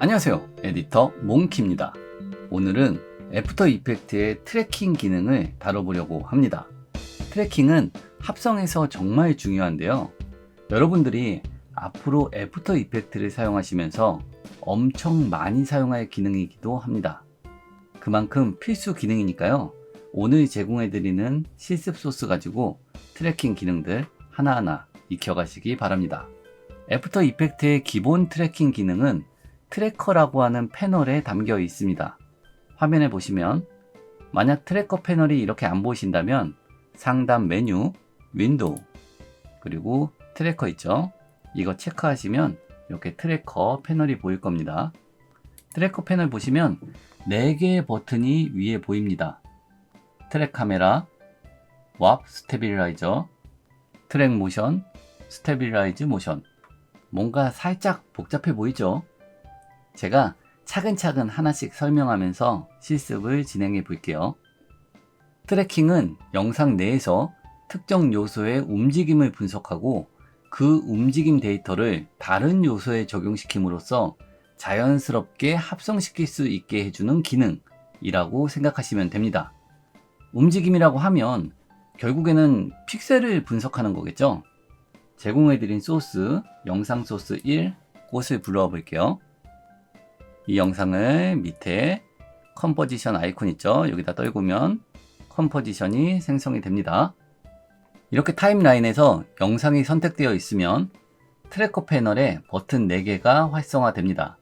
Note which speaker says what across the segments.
Speaker 1: 안녕하세요, 에디터 몽키입니다. 오늘은 애프터 이펙트의 트래킹 기능을 다뤄보려고 합니다. 트래킹은 합성에서 정말 중요한데요. 여러분들이 앞으로 애프터 이펙트를 사용하시면서 엄청 많이 사용할 기능이기도 합니다. 그만큼 필수 기능이니까요. 오늘 제공해드리는 실습 소스 가지고 트래킹 기능들 하나하나 익혀가시기 바랍니다. 애프터 이펙트의 기본 트래킹 기능은 트래커라고 하는 패널에 담겨 있습니다. 화면에 보시면 만약 트래커 패널이 이렇게 안 보이신다면 상단 메뉴, 윈도우, 그리고 트래커 있죠? 이거 체크하시면 이렇게 트래커 패널이 보일 겁니다. 트래커 패널 보시면 4개의 버튼이 위에 보입니다. 트랙 카메라, 왑 스테빌라이저, 트랙 모션, 스테빌라이즈 모션. 뭔가 살짝 복잡해 보이죠? 제가 차근차근 하나씩 설명하면서 실습을 진행해 볼게요. 트래킹은 영상 내에서 특정 요소의 움직임을 분석하고 그 움직임 데이터를 다른 요소에 적용시킴으로써 자연스럽게 합성시킬 수 있게 해주는 기능이라고 생각하시면 됩니다. 움직임이라고 하면 결국에는 픽셀을 분석하는 거겠죠? 제공해드린 소스, 영상 소스 1, 곳을 불러와 볼게요. 이 영상을 밑에 컴포지션 아이콘 있죠? 여기다 떨구면 컴포지션이 생성이 됩니다. 이렇게 타임라인에서 영상이 선택되어 있으면 트래커 패널에 버튼 4개가 활성화됩니다.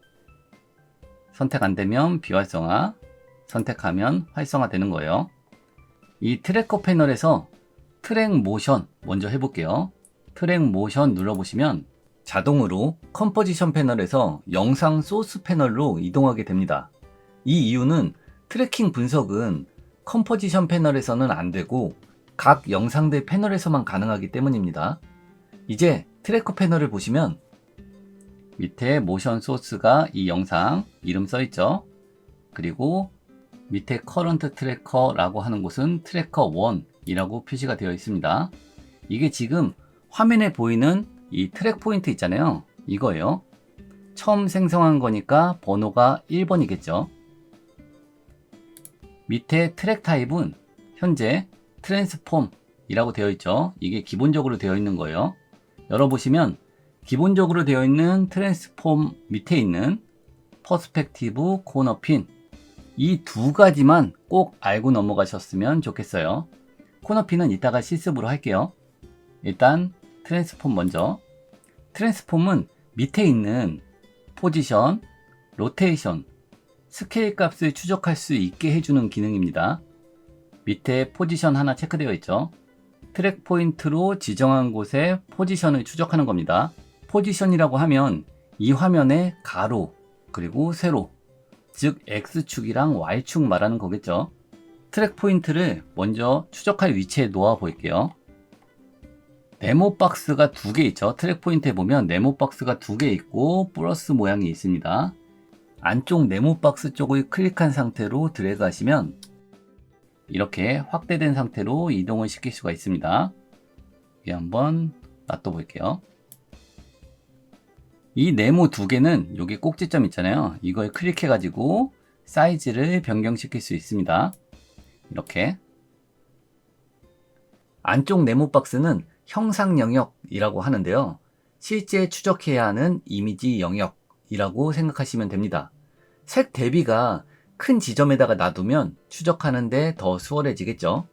Speaker 1: 선택 안 되면 비활성화, 선택하면 활성화 되는 거예요. 이 트래커 패널에서 트랙 모션 먼저 해볼게요. 트랙 모션 눌러보시면 자동으로 컴포지션 패널에서 영상 소스 패널로 이동하게 됩니다. 이 이유는 트래킹 분석은 컴포지션 패널에서는 안 되고 각 영상들 패널에서만 가능하기 때문입니다. 이제 트래커 패널을 보시면 밑에 모션 소스가 이 영상 이름 써있죠. 그리고 밑에 커런트 트래커라고 하는 곳은 트래커 1이라고 표시가 되어 있습니다. 이게 지금 화면에 보이는 이 트랙 포인트 있잖아요. 이거예요. 처음 생성한 거니까 번호가 1번이겠죠. 밑에 트랙 타입은 현재 트랜스폼이라고 되어 있죠. 이게 기본적으로 되어 있는 거예요. 열어보시면 기본적으로 되어 있는 트랜스폼 밑에 있는 퍼스펙티브 코너 핀, 이 두 가지만 꼭 알고 넘어가셨으면 좋겠어요. 코너 핀은 이따가 실습으로 할게요. 일단 트랜스폼 먼저. 트랜스폼은 밑에 있는 포지션, 로테이션, 스케일 값을 추적할 수 있게 해주는 기능입니다. 밑에 포지션 하나 체크되어 있죠. 트랙 포인트로 지정한 곳에 포지션을 추적하는 겁니다. 포지션이라고 하면 이 화면의 가로, 그리고 세로, 즉 X축이랑 Y축 말하는 거겠죠. 트랙 포인트를 먼저 추적할 위치에 놓아 볼게요. 네모 박스가 2개 있죠. 트랙 포인트에 보면 네모 박스가 2개 있고 플러스 모양이 있습니다. 안쪽 네모 박스 쪽을 클릭한 상태로 드래그 하시면 이렇게 확대된 상태로 이동을 시킬 수가 있습니다. 여기 한번 놔둬 볼게요. 이 네모 2개는 여기 꼭지점 있잖아요. 이걸 클릭해 가지고 사이즈를 변경시킬 수 있습니다. 이렇게 안쪽 네모 박스는 형상 영역이라고 하는데요. 실제 추적해야 하는 이미지 영역이라고 생각하시면 됩니다. 색 대비가 큰 지점에다가 놔두면 추적하는데 더 수월해지겠죠.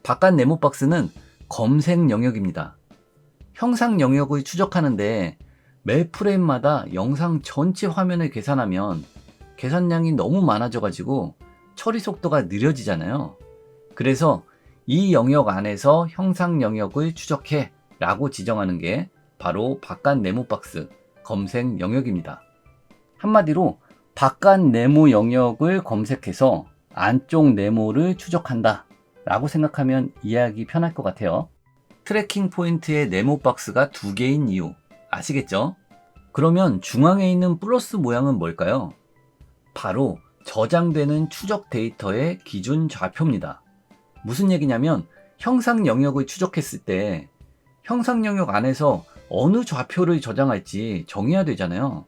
Speaker 1: 바깥 네모 박스는 검색 영역입니다. 형상 영역을 추적하는데 매 프레임마다 영상 전체 화면을 계산하면 계산량이 너무 많아져 가지고 처리 속도가 느려지잖아요. 그래서 이 영역 안에서 형상 영역을 추적해 라고 지정하는 게 바로 바깥 네모 박스 검색 영역입니다. 한마디로 바깥 네모 영역을 검색해서 안쪽 네모를 추적한다 라고 생각하면 이해하기 편할 것 같아요. 트래킹 포인트의 네모 박스가 2개인 이유 아시겠죠? 그러면 중앙에 있는 플러스 모양은 뭘까요? 바로 저장되는 추적 데이터의 기준 좌표입니다. 무슨 얘기냐면 형상 영역을 추적했을 때 형상 영역 안에서 어느 좌표를 저장할지 정해야 되잖아요.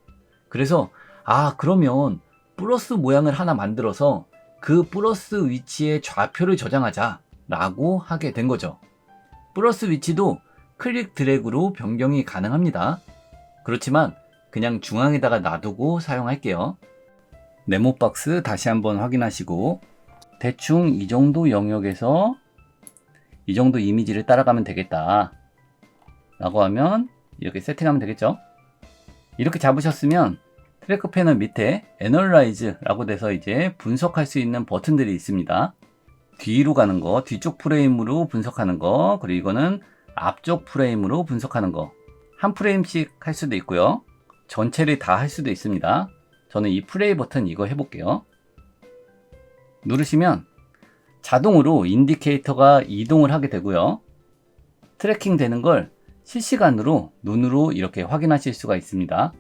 Speaker 1: 그래서 아, 그러면 플러스 모양을 하나 만들어서 그 플러스 위치에 좌표를 저장하자 라고 하게 된 거죠. 플러스 위치도 클릭 드래그로 변경이 가능합니다. 그렇지만 그냥 중앙에다가 놔두고 사용할게요. 네모 박스 다시 한번 확인하시고 대충 이 정도 영역에서 이 정도 이미지를 따라가면 되겠다 라고 하면 이렇게 세팅하면 되겠죠. 이렇게 잡으셨으면 트래커 패널 밑에 Analyze 라고 돼서 이제 분석할 수 있는 버튼들이 있습니다. 뒤로 가는 거, 뒤쪽 프레임으로 분석하는 거, 그리고 이거는 앞쪽 프레임으로 분석하는 거. 한 프레임씩 할 수도 있고요. 전체를 다 할 수도 있습니다. 저는 이 플레이 버튼 이거 해볼게요. 누르시면 자동으로 인디케이터가 이동을 하게 되고요. 트래킹 되는 걸 실시간으로 눈으로 이렇게 확인하실 수가 있습니다.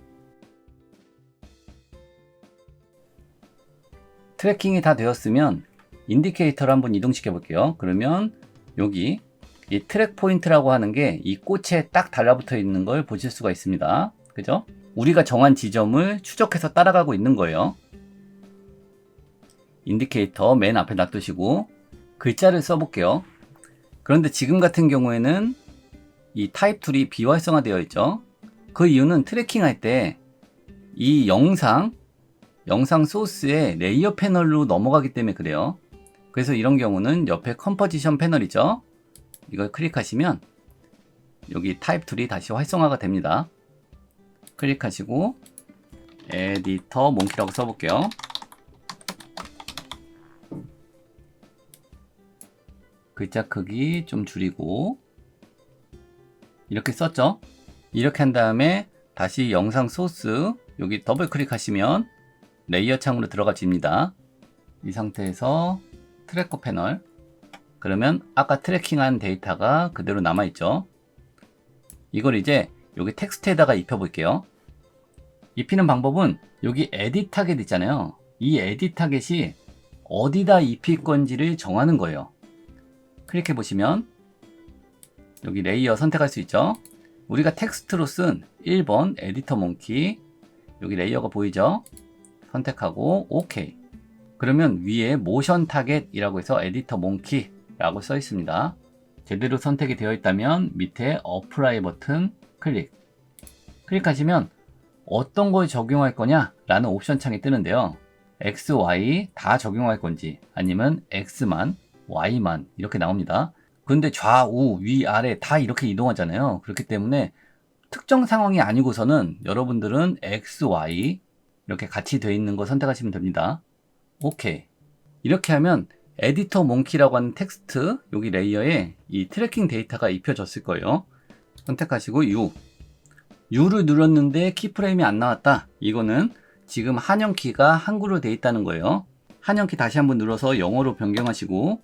Speaker 1: 트래킹이 다 되었으면 인디케이터를 한번 이동시켜 볼게요. 그러면 여기 이 트랙 포인트라고 하는 게 이 꽃에 딱 달라붙어 있는 걸 보실 수가 있습니다. 그죠? 우리가 정한 지점을 추적해서 따라가고 있는 거예요. 인디케이터 맨 앞에 놔두시고 글자를 써볼게요. 그런데 지금 같은 경우에는 이 타입 툴이 비활성화되어 있죠. 그 이유는 트래킹 할 때 이 영상 소스의 레이어 패널로 넘어가기 때문에 그래요. 그래서 이런 경우는 옆에 컴포지션 패널이죠. 이걸 클릭하시면 여기 타입 툴이 다시 활성화가 됩니다. 클릭하시고 에디터 몽키라고 써볼게요. 글자 크기 좀 줄이고 이렇게 썼죠. 이렇게 한 다음에 다시 영상 소스 여기 더블 클릭하시면 레이어 창으로 들어가집니다. 이 상태에서 트래커 패널, 그러면 아까 트래킹한 데이터가 그대로 남아있죠. 이걸 이제 여기 텍스트에다가 입혀 볼게요. 입히는 방법은 여기 에디트 타겟 있잖아요. 이 에디트 타겟이 어디다 입힐 건지를 정하는 거예요. 클릭해 보시면 여기 레이어 선택할 수 있죠. 우리가 텍스트로 쓴 1번 에디터 몽키, 여기 레이어가 보이죠? 선택하고 OK. 그러면 위에 모션 타겟이라고 해서 에디터 몽키 라고 써 있습니다. 제대로 선택이 되어 있다면 밑에 어플라이 버튼 클릭하시면 어떤 걸 적용할 거냐 라는 옵션 창이 뜨는데요. X, Y 다 적용할 건지 아니면 X만, Y만 이렇게 나옵니다. 근데 좌우, 위, 아래 다 이렇게 이동하잖아요. 그렇기 때문에 특정 상황이 아니고서는 여러분들은 X, Y 이렇게 같이 되어 있는 거 선택하시면 됩니다. OK. 이렇게 하면 에디터 몽키라고 하는 텍스트 여기 레이어에 이 트래킹 데이터가 입혀졌을 거예요. 선택하시고 U를 눌렀는데 키프레임이 안 나왔다. 이거는 지금 한영키가 한글로 되어 있다는 거예요. 한영키 다시 한번 눌러서 영어로 변경하시고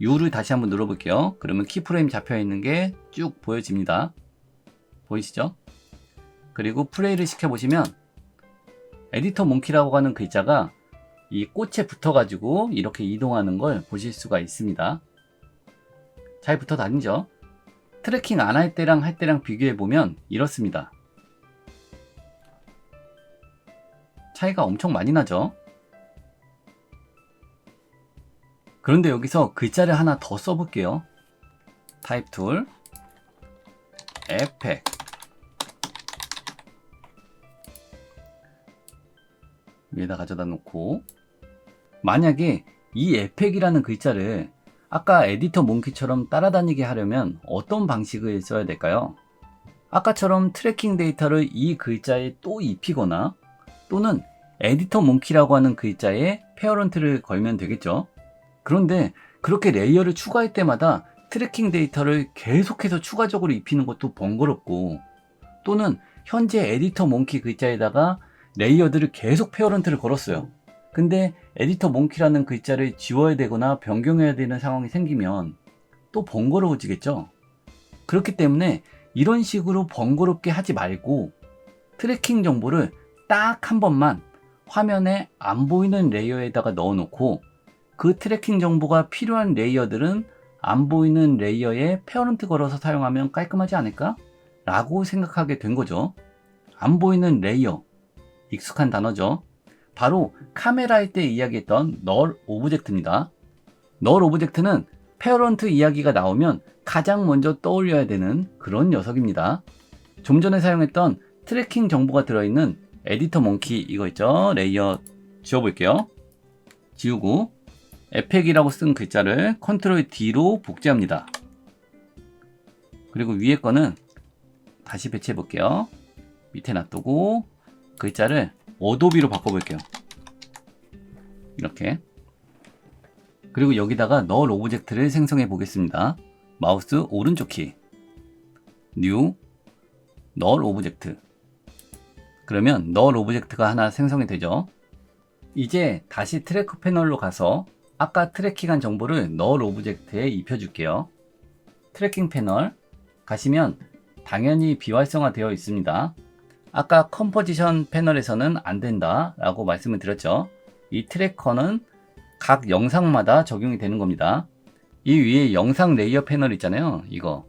Speaker 1: U를 다시 한번 눌러볼게요. 그러면 키프레임 잡혀 있는 게 쭉 보여집니다. 보이시죠? 그리고 플레이를 시켜보시면 에디터 몽키라고 하는 글자가 이 꽃에 붙어가지고 이렇게 이동하는 걸 보실 수가 있습니다. 잘 붙어 다니죠? 트래킹 안 할 때랑 할 때랑 비교해보면 이렇습니다. 차이가 엄청 많이 나죠? 그런데 여기서 글자를 하나 더 써볼게요. 타입 툴, 에펙, 위에다 가져다 놓고 만약에 이 에펙이라는 글자를 아까 에디터 몽키처럼 따라다니게 하려면 어떤 방식을 써야 될까요? 아까처럼 트래킹 데이터를 이 글자에 또 입히거나 또는 에디터 몽키라고 하는 글자에 페어런트를 걸면 되겠죠. 그런데 그렇게 레이어를 추가할 때마다 트래킹 데이터를 계속해서 추가적으로 입히는 것도 번거롭고 또는 현재 에디터 몽키 글자에다가 레이어들을 계속 페어런트를 걸었어요. 근데 에디터 몽키라는 글자를 지워야 되거나 변경해야 되는 상황이 생기면 또 번거로워지겠죠. 그렇기 때문에 이런 식으로 번거롭게 하지 말고 트래킹 정보를 딱 한 번만 화면에 안 보이는 레이어에다가 넣어 놓고 그 트래킹 정보가 필요한 레이어들은 안 보이는 레이어에 페어런트 걸어서 사용하면 깔끔하지 않을까? 라고 생각하게 된 거죠. 안 보이는 레이어, 익숙한 단어죠. 바로 카메라 할 때 이야기했던 널 오브젝트입니다. 널 오브젝트는 페어런트 이야기가 나오면 가장 먼저 떠올려야 되는 그런 녀석입니다. 좀 전에 사용했던 트래킹 정보가 들어있는 에디터 몽키 이거 있죠? 레이어 지워볼게요. 지우고 에펙이라고 쓴 글자를 컨트롤 D로 복제합니다. 그리고 위에 거는 다시 배치해 볼게요. 밑에 놔두고 글자를 어도비로 바꿔볼게요. 이렇게. 그리고 여기다가 널 오브젝트를 생성해 보겠습니다. 마우스 오른쪽 키 뉴 널 오브젝트. 그러면 널 오브젝트가 하나 생성이 되죠. 이제 다시 트래커 패널로 가서 아까 트래킹한 정보를 널 오브젝트에 입혀줄게요. 트래킹 패널 가시면 당연히 비활성화 되어 있습니다. 아까 컴포지션 패널에서는 안 된다 라고 말씀을 드렸죠. 이 트래커는 각 영상마다 적용이 되는 겁니다. 이 위에 영상 레이어 패널 있잖아요. 이거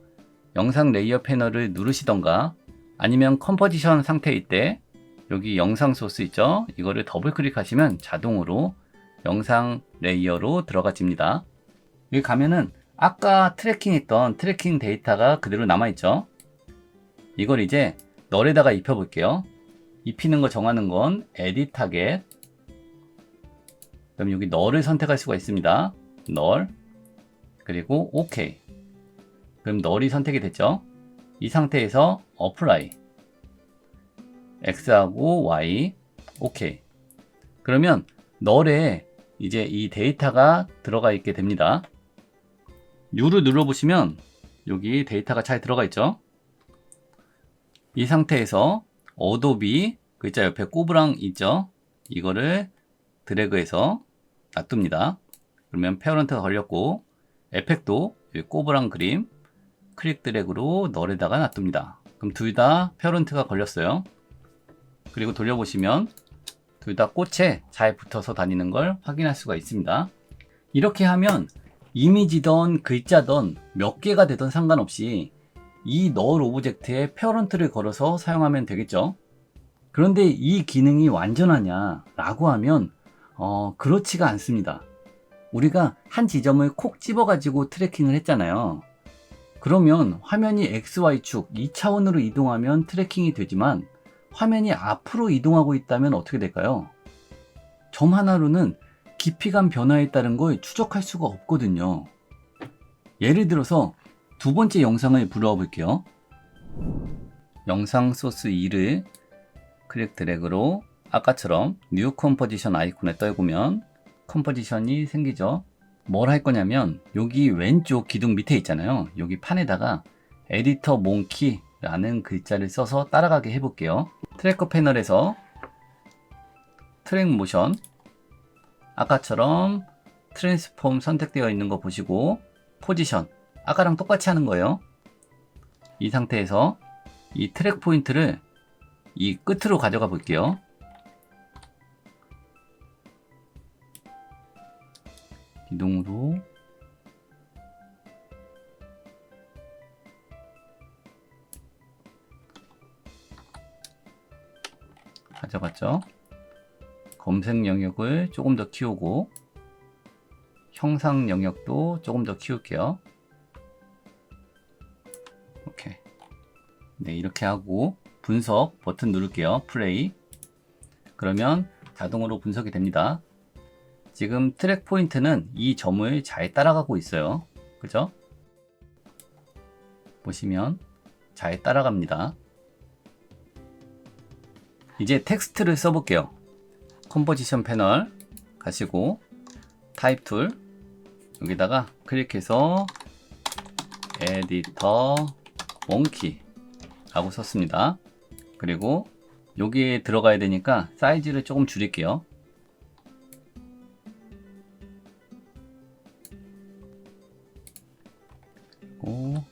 Speaker 1: 영상 레이어 패널을 누르시던가 아니면 컴포지션 상태일 때 여기 영상 소스 있죠. 이거를 더블 클릭하시면 자동으로 영상 레이어로 들어가집니다. 여기 가면은 아까 트래킹했던 트래킹 데이터가 그대로 남아있죠. 이걸 이제 널에다가 입혀볼게요. 입히는 거 정하는 건 에디트 타겟. 그럼 여기 널을 선택할 수가 있습니다. 널 그리고 OK. 그럼 널이 선택이 됐죠. 이 상태에서 어플라이 X하고 Y OK. 그러면 널에 이제 이 데이터가 들어가 있게 됩니다. U를 눌러보시면 여기 데이터가 잘 들어가 있죠. 이 상태에서 어도비 글자 옆에 꼬부랑 있죠. 이거를 드래그해서 놔둡니다. 그러면 페어런트가 걸렸고 에펙도 여기 꼬부랑 그림 클릭 드래그로 널에다가 놔둡니다. 그럼 둘 다 페어런트가 걸렸어요. 그리고 돌려보시면 둘 다 꽃에 잘 붙어서 다니는 걸 확인할 수가 있습니다. 이렇게 하면 이미지던 글자던 몇 개가 되던 상관없이 이 널 오브젝트에 페어런트를 걸어서 사용하면 되겠죠. 그런데 이 기능이 완전하냐 라고 하면 그렇지가 않습니다. 우리가 한 지점을 콕 집어 가지고 트래킹을 했잖아요. 그러면 화면이 XY축 2차원으로 이동하면 트래킹이 되지만 화면이 앞으로 이동하고 있다면 어떻게 될까요? 점 하나로는 깊이감 변화에 따른 걸 추적할 수가 없거든요. 예를 들어서 두 번째 영상을 불러와 볼게요. 영상 소스 2를 클릭 드래그로 아까처럼 뉴 컴포지션 아이콘에 떨구면 컴포지션이 생기죠. 뭘 할 거냐면 여기 왼쪽 기둥 밑에 있잖아요. 여기 판에다가 에디터 몽키라는 글자를 써서 따라가게 해볼게요. 트래커 패널에서 트랙 모션 아까처럼 트랜스폼 선택되어 있는 거 보시고 포지션 아까랑 똑같이 하는 거예요. 이 상태에서 이 트랙 포인트를 이 끝으로 가져가 볼게요. 기둥으로 가져갔죠. 검색 영역을 조금 더 키우고 형상 영역도 조금 더 키울게요. 오케이. 네, 이렇게 하고 분석 버튼 누를게요. 플레이. 그러면 자동으로 분석이 됩니다. 지금 트랙 포인트는 이 점을 잘 따라가고 있어요. 그죠? 보시면 잘 따라갑니다. 이제 텍스트를 써볼게요. 컴포지션 패널 가시고 타입 툴 여기다가 클릭해서 에디터 몽키 라고 썼습니다. 그리고 여기에 들어가야 되니까 사이즈를 조금 줄일게요. 그리고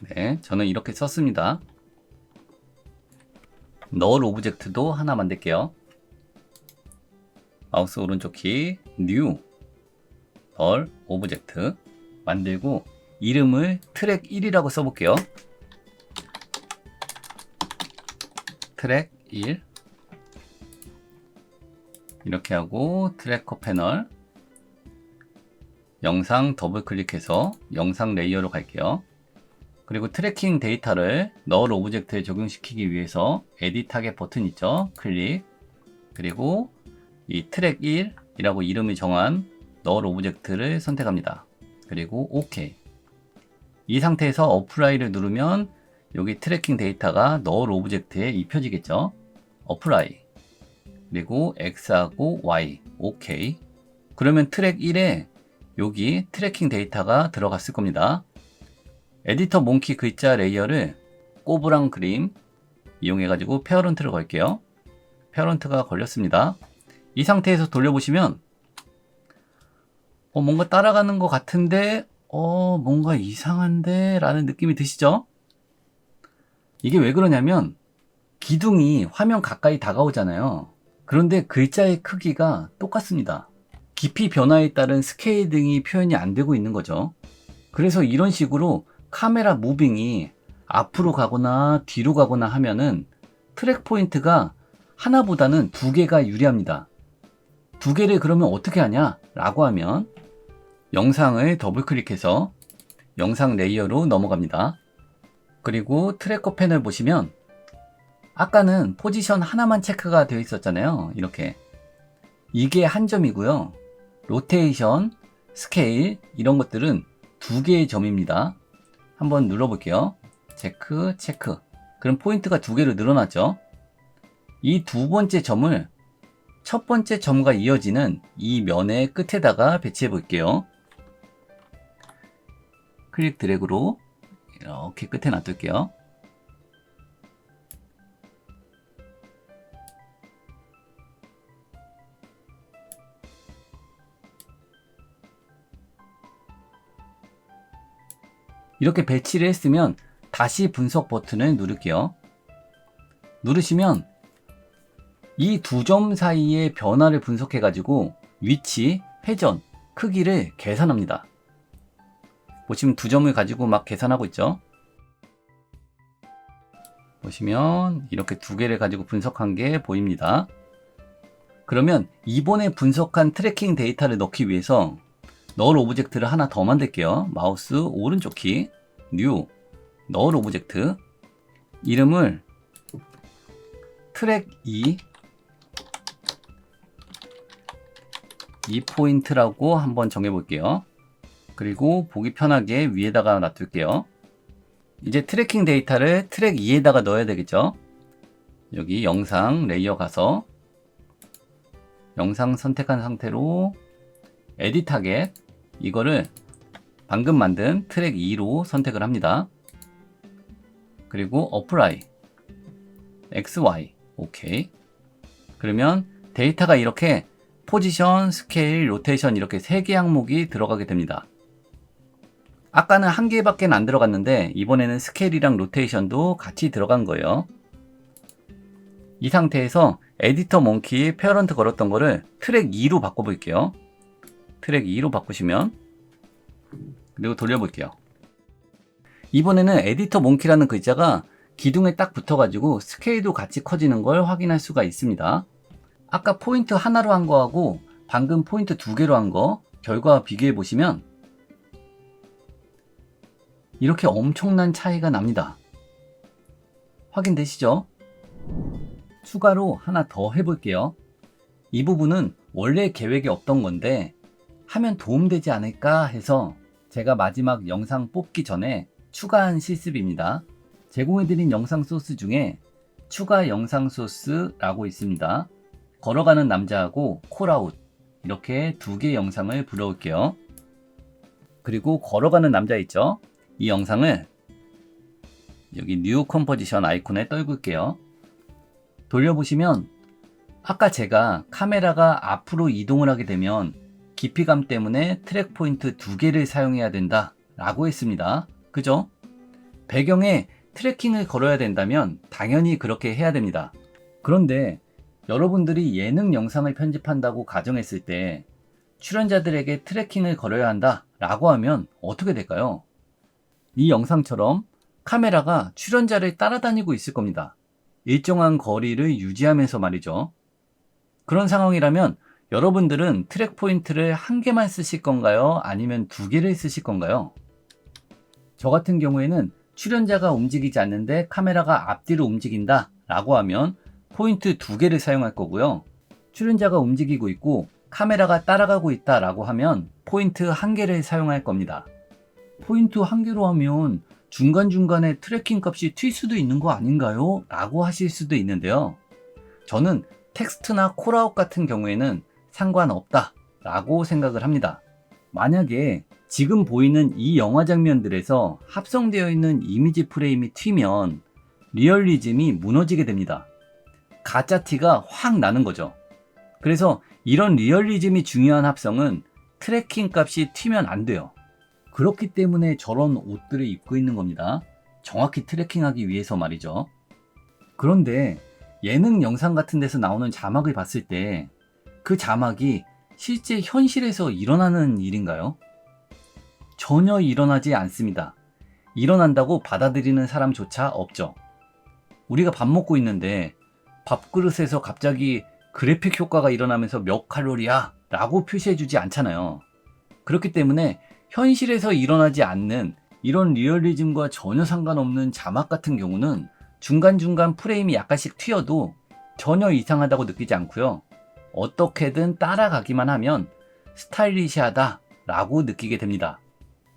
Speaker 1: 네, 저는 이렇게 썼습니다. 널 오브젝트도 하나 만들게요. 마우스 오른쪽 키, 뉴. 덜 오브젝트 만들고 이름을 트랙 1이라고 써볼게요. 트랙 1 이렇게 하고 트래커 패널 영상 더블 클릭해서 영상 레이어로 갈게요. 그리고 트래킹 데이터를 널 오브젝트에 적용시키기 위해서 에디트 타겟 버튼 있죠? 클릭. 그리고 이 트랙 1이라고 이름을 정한 널 오브젝트를 선택합니다. 그리고 OK. 이 상태에서 어플라이를 누르면 여기 트래킹 데이터가 널 오브젝트에 입혀지겠죠? 어플라이. 그리고 X하고 Y. OK. 그러면 트랙 1에 여기 트래킹 데이터가 들어갔을 겁니다. 에디터 몽키 글자 레이어를 꼬부랑 그림 이용해가지고 페어런트를 걸게요. 페어런트가 걸렸습니다. 이 상태에서 돌려보시면 뭔가 따라가는 것 같은데 뭔가 이상한데 라는 느낌이 드시죠? 이게 왜 그러냐면 기둥이 화면 가까이 다가오잖아요. 그런데 글자의 크기가 똑같습니다. 깊이 변화에 따른 스케일 등이 표현이 안 되고 있는 거죠. 그래서 이런 식으로 카메라 무빙이 앞으로 가거나 뒤로 가거나 하면은 트랙 포인트가 하나보다는 두 개가 유리합니다. 두 개를 그러면 어떻게 하냐 라고 하면 영상을 더블 클릭해서 영상 레이어로 넘어갑니다. 그리고 트래커 패널 보시면 아까는 포지션 하나만 체크가 되어 있었잖아요. 이렇게 이게 한 점이고요. 로테이션, 스케일 이런 것들은 두 개의 점입니다. 한번 눌러볼게요. 체크, 체크. 그럼 포인트가 두 개로 늘어났죠. 이 두 번째 점을 첫 번째 점과 이어지는 이 면의 끝에다가 배치해 볼게요. 클릭 드래그로 이렇게 끝에 놔둘게요. 이렇게 배치를 했으면 다시 분석 버튼을 누를게요. 누르시면 이 두 점 사이의 변화를 분석해 가지고 위치, 회전, 크기를 계산합니다. 보시면 두 점을 가지고 막 계산하고 있죠. 보시면 이렇게 두 개를 가지고 분석한 게 보입니다. 그러면 이번에 분석한 트래킹 데이터를 넣기 위해서 널 오브젝트를 하나 더 만들게요. 마우스 오른쪽 키, 뉴, 널 오브젝트, 이름을 트랙 2포인트라고 한번 정해볼게요. 그리고 보기 편하게 위에다가 놔둘게요. 이제 트래킹 데이터를 트랙 2에다가 넣어야 되겠죠. 여기 영상 레이어 가서 영상 선택한 상태로 에디트 타겟 이거를 방금 만든 트랙 2로 선택을 합니다. 그리고 어플라이 XY OK. 그러면 데이터가 이렇게 포지션, 스케일, 로테이션 이렇게 3개 항목이 들어가게 됩니다. 아까는 한 개밖에 안 들어갔는데 이번에는 스케일이랑 로테이션도 같이 들어간 거예요. 이 상태에서 에디터 몽키 페어런트 걸었던 거를 트랙 2로 바꿔볼게요. 트랙 2로 바꾸시면 그리고 돌려볼게요. 이번에는 에디터 몽키라는 글자가 기둥에 딱 붙어가지고 스케일도 같이 커지는 걸 확인할 수가 있습니다. 아까 포인트 하나로 한 거하고 방금 포인트 두 개로 한 거 결과 비교해 보시면 이렇게 엄청난 차이가 납니다. 확인되시죠? 추가로 하나 더 해볼게요. 이 부분은 원래 계획에 없던 건데 하면 도움되지 않을까 해서 제가 마지막 영상 뽑기 전에 추가한 실습입니다. 제공해드린 영상 소스 중에 추가 영상 소스라고 있습니다. 걸어가는 남자하고 콜아웃 이렇게 두 개의 영상을 불러올게요. 그리고 걸어가는 남자 있죠? 이 영상을 여기 뉴 컴포지션 아이콘에 떨굴게요. 돌려보시면 아까 제가 카메라가 앞으로 이동을 하게 되면 깊이감 때문에 트랙 포인트 두 개를 사용해야 된다 라고 했습니다. 그죠? 배경에 트래킹을 걸어야 된다면 당연히 그렇게 해야 됩니다. 그런데 여러분들이 예능 영상을 편집한다고 가정했을 때 출연자들에게 트래킹을 걸어야 한다 라고 하면 어떻게 될까요? 이 영상처럼 카메라가 출연자를 따라다니고 있을 겁니다. 일정한 거리를 유지하면서 말이죠. 그런 상황이라면 여러분들은 트랙 포인트를 한 개만 쓰실 건가요? 아니면 두 개를 쓰실 건가요? 저 같은 경우에는 출연자가 움직이지 않는데 카메라가 앞뒤로 움직인다 라고 하면 포인트 두 개를 사용할 거고요. 출연자가 움직이고 있고 카메라가 따라가고 있다 라고 하면 포인트 한 개를 사용할 겁니다. 포인트 한 개로 하면 중간중간에 트래킹 값이 튈 수도 있는 거 아닌가요? 라고 하실 수도 있는데요. 저는 텍스트나 콜아웃 같은 경우에는 상관없다 라고 생각을 합니다. 만약에 지금 보이는 이 영화 장면들에서 합성되어 있는 이미지 프레임이 튀면 리얼리즘이 무너지게 됩니다. 가짜 티가 확 나는 거죠. 그래서 이런 리얼리즘이 중요한 합성은 트래킹 값이 튀면 안 돼요. 그렇기 때문에 저런 옷들을 입고 있는 겁니다. 정확히 트래킹하기 위해서 말이죠. 그런데 예능 영상 같은 데서 나오는 자막을 봤을 때 그 자막이 실제 현실에서 일어나는 일인가요? 전혀 일어나지 않습니다. 일어난다고 받아들이는 사람조차 없죠. 우리가 밥 먹고 있는데 밥그릇에서 갑자기 그래픽 효과가 일어나면서 몇 칼로리야 라고 표시해주지 않잖아요. 그렇기 때문에 현실에서 일어나지 않는 이런 리얼리즘과 전혀 상관없는 자막 같은 경우는 중간중간 프레임이 약간씩 튀어도 전혀 이상하다고 느끼지 않고요. 어떻게든 따라가기만 하면 스타일리시하다 라고 느끼게 됩니다.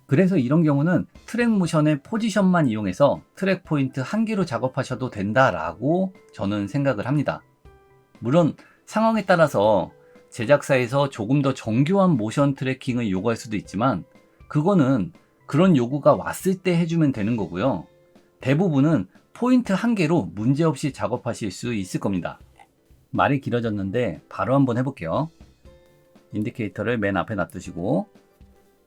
Speaker 1: 그래서 이런 경우는 트랙 모션의 포지션만 이용해서 트랙 포인트 한 개로 작업하셔도 된다라고 저는 생각을 합니다. 물론 상황에 따라서 제작사에서 조금 더 정교한 모션 트래킹을 요구할 수도 있지만 그거는 그런 요구가 왔을 때 해주면 되는 거고요. 대부분은 포인트 한 개로 문제없이 작업하실 수 있을 겁니다. 말이 길어졌는데 바로 한번 해볼게요. 인디케이터를 맨 앞에 놔두시고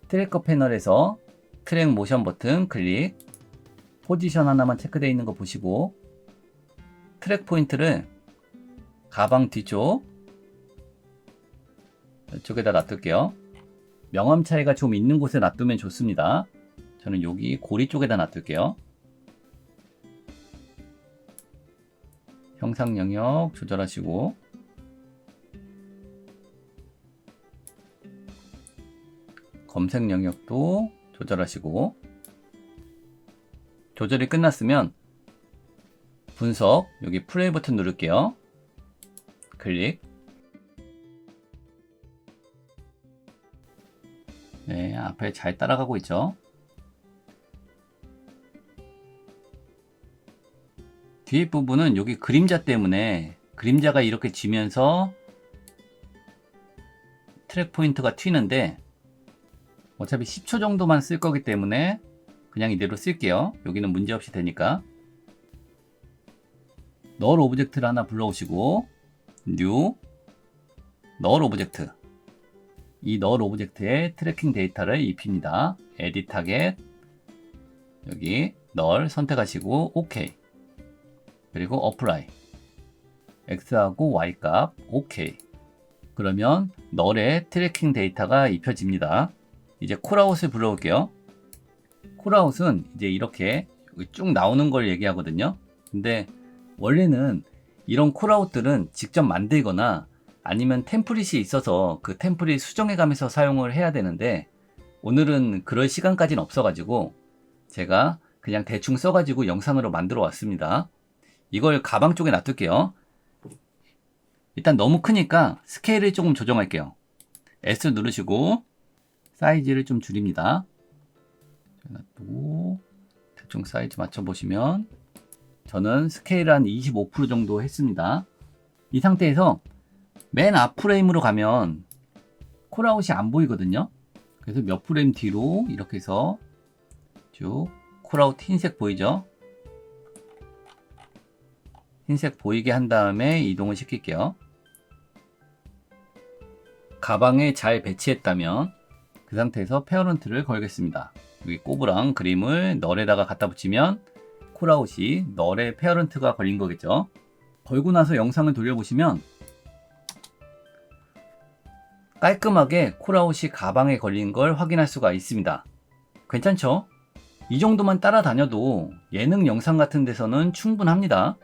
Speaker 1: 트래커 패널에서 트랙 모션 버튼 클릭, 포지션 하나만 체크되어 있는 거 보시고 트랙 포인트를 가방 뒤쪽 이쪽에다 놔둘게요. 명암 차이가 좀 있는 곳에 놔두면 좋습니다. 저는 여기 고리 쪽에다 놔둘게요. 형상 영역 조절하시고 검색 영역도 조절하시고 조절이 끝났으면 분석 여기 플레이 버튼 누를게요. 클릭. 네, 앞에 잘 따라가고 있죠. 뒤에 부분은 여기 그림자 때문에 그림자가 이렇게 지면서 트랙 포인트가 튀는데 어차피 10초 정도만 쓸 거기 때문에 그냥 이대로 쓸게요. 여기는 문제없이 되니까. 널 오브젝트를 하나 불러오시고 뉴 널 오브젝트, 이 널 오브젝트에 트래킹 데이터를 입힙니다. 에디트 타겟 여기 널 선택하시고 OK, 그리고 어플라이 X하고 Y 값 OK. 그러면 널의 트래킹 데이터가 입혀집니다. 이제 콜아웃을 불러올게요. 콜아웃은 이제 이렇게 쭉 나오는 걸 얘기하거든요. 근데 원래는 이런 콜아웃들은 직접 만들거나 아니면 템플릿이 있어서 그 템플릿 수정해가면서 사용을 해야 되는데 오늘은 그럴 시간까지는 없어가지고 제가 그냥 대충 써가지고 영상으로 만들어 왔습니다. 이걸 가방 쪽에 놔둘게요. 일단 너무 크니까 스케일을 조금 조정할게요. S 누르시고 사이즈를 좀 줄입니다. 놔두고 대충 사이즈 맞춰보시면 저는 스케일 한 25% 정도 했습니다. 이 상태에서 맨 앞 프레임으로 가면 콜아웃이 안 보이거든요. 그래서 몇 프레임 뒤로 이렇게 해서 쭉 콜아웃 흰색 보이죠? 흰색 보이게 한 다음에 이동을 시킬게요. 가방에 잘 배치했다면 그 상태에서 페어런트를 걸겠습니다. 여기 꼬부랑 그림을 널에다가 갖다 붙이면 콜아웃이 널에 페어런트가 걸린 거겠죠. 걸고 나서 영상을 돌려보시면 깔끔하게 콜아웃이 가방에 걸린 걸 확인할 수가 있습니다. 괜찮죠? 이 정도만 따라다녀도 예능 영상 같은 데서는 충분합니다.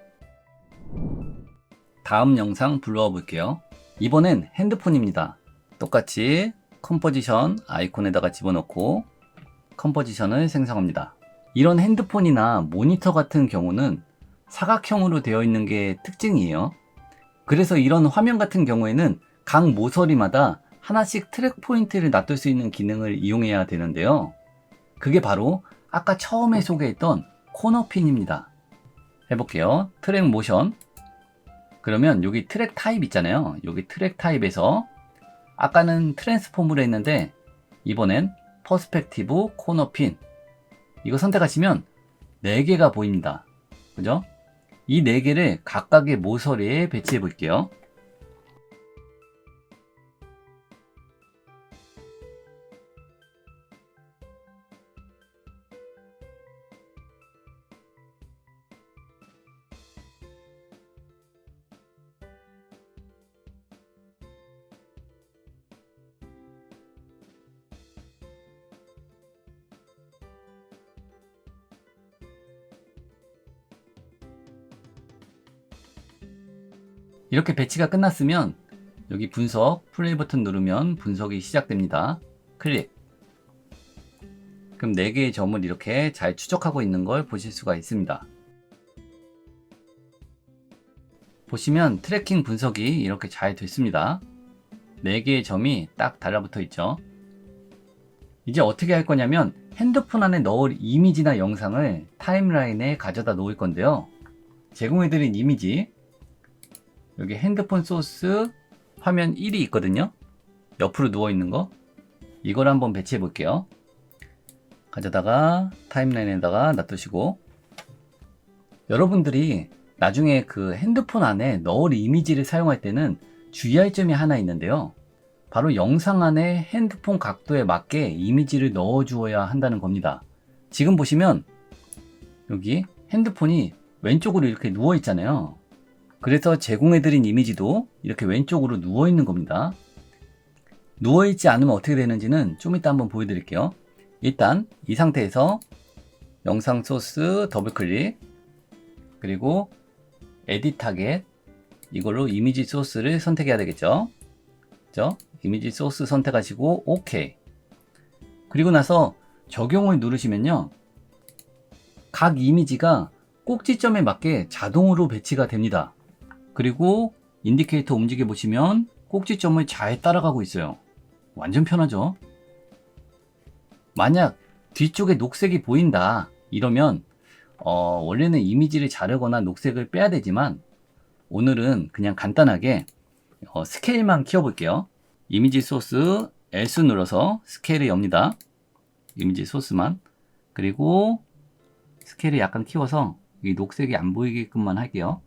Speaker 1: 다음 영상 불러와 볼게요. 이번엔 핸드폰입니다. 똑같이 컴포지션 아이콘에다가 집어넣고 컴포지션을 생성합니다. 이런 핸드폰이나 모니터 같은 경우는 사각형으로 되어 있는 게 특징이에요. 그래서 이런 화면 같은 경우에는 각 모서리마다 하나씩 트랙 포인트를 놔둘 수 있는 기능을 이용해야 되는데요. 그게 바로 아까 처음에 소개했던 코너핀입니다. 해볼게요. 트랙 모션. 그러면 여기 트랙 타입 있잖아요. 여기 트랙 타입에서 아까는 트랜스폼으로 했는데 이번엔 퍼스펙티브 코너핀. 이거 선택하시면 4개가 보입니다. 그죠? 이 4개를 각각의 모서리에 배치해 볼게요. 이렇게 배치가 끝났으면 여기 분석 플레이 버튼 누르면 분석이 시작됩니다. 클릭. 그럼 4개의 점을 이렇게 잘 추적하고 있는 걸 보실 수가 있습니다. 보시면 트래킹 분석이 이렇게 잘 됐습니다. 4개의 점이 딱 달라붙어 있죠. 이제 어떻게 할 거냐면 핸드폰 안에 넣을 이미지나 영상을 타임라인에 가져다 놓을 건데요. 제공해드린 이미지, 여기 핸드폰 소스 화면 1이 있거든요. 옆으로 누워있는 거, 이걸 한번 배치해 볼게요. 가져다가 타임라인에다가 놔두시고, 여러분들이 나중에 그 핸드폰 안에 넣을 이미지를 사용할 때는 주의할 점이 하나 있는데요. 바로 영상 안에 핸드폰 각도에 맞게 이미지를 넣어 주어야 한다는 겁니다. 지금 보시면 여기 핸드폰이 왼쪽으로 이렇게 누워 있잖아요. 그래서 제공해드린 이미지도 이렇게 왼쪽으로 누워 있는 겁니다. 누워 있지 않으면 어떻게 되는지는 좀 이따 한번 보여드릴게요. 일단 이 상태에서 영상 소스 더블 클릭, 그리고 에디트 타겟, 이걸로 이미지 소스를 선택해야 되겠죠. 그죠? 이미지 소스 선택하시고 OK. 그리고 나서 적용을 누르시면요, 각 이미지가 꼭지점에 맞게 자동으로 배치가 됩니다. 그리고 인디케이터 움직여 보시면 꼭지점을 잘 따라가고 있어요. 완전 편하죠? 만약 뒤쪽에 녹색이 보인다 이러면 원래는 이미지를 자르거나 녹색을 빼야 되지만 오늘은 그냥 간단하게 스케일만 키워볼게요. 이미지 소스 S 눌러서 스케일을 엽니다. 이미지 소스만. 그리고 스케일을 약간 키워서 이 녹색이 안 보이게끔만 할게요.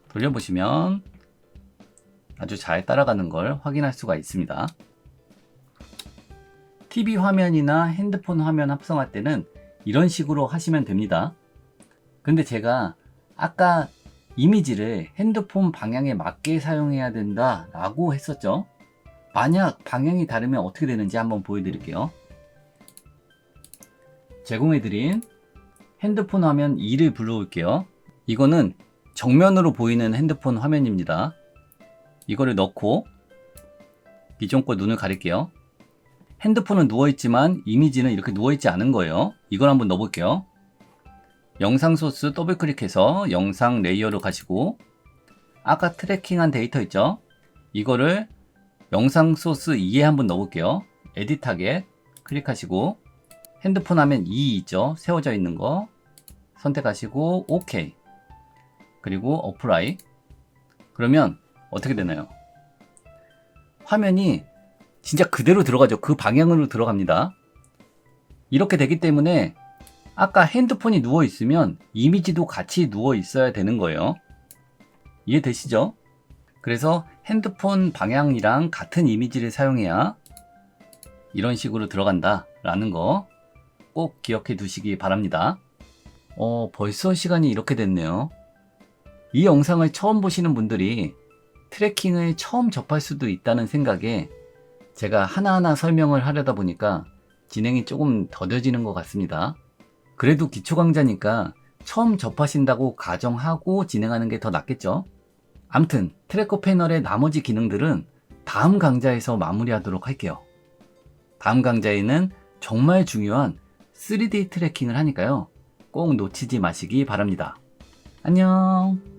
Speaker 1: 돌려보시면 아주 잘 따라가는 걸 확인할 수가 있습니다. TV 화면이나 핸드폰 화면 합성할 때는 이런 식으로 하시면 됩니다. 근데 제가 아까 이미지를 핸드폰 방향에 맞게 사용해야 된다 라고 했었죠. 만약 방향이 다르면 어떻게 되는지 한번 보여드릴게요. 제공해드린 핸드폰 화면 2를 불러올게요. 이거는 정면으로 보이는 핸드폰 화면입니다. 이거를 넣고 기존 거 눈을 가릴게요. 핸드폰은 누워있지만 이미지는 이렇게 누워있지 않은 거예요. 이걸 한번 넣어볼게요. 영상 소스 더블 클릭해서 영상 레이어로 가시고 아까 트래킹한 데이터 있죠? 이거를 영상 소스 2에 한번 넣어볼게요. 에디트 타겟 클릭하시고 핸드폰 화면 2 있죠? 세워져 있는 거 선택하시고 OK. 그리고 어플라이. 그러면 어떻게 되나요? 화면이 진짜 그대로 들어가죠. 그 방향으로 들어갑니다. 이렇게 되기 때문에 아까 핸드폰이 누워 있으면 이미지도 같이 누워 있어야 되는 거예요. 이해되시죠? 그래서 핸드폰 방향이랑 같은 이미지를 사용해야 이런 식으로 들어간다 라는 거 꼭 기억해 두시기 바랍니다. 벌써 시간이 이렇게 됐네요. 이 영상을 처음 보시는 분들이 트래킹을 처음 접할 수도 있다는 생각에 제가 하나하나 설명을 하려다 보니까 진행이 조금 더뎌지는 것 같습니다. 그래도 기초 강좌니까 처음 접하신다고 가정하고 진행하는 게 더 낫겠죠? 암튼 트래커 패널의 나머지 기능들은 다음 강좌에서 마무리하도록 할게요. 다음 강좌에는 정말 중요한 3D 트래킹을 하니까요. 꼭 놓치지 마시기 바랍니다. 안녕.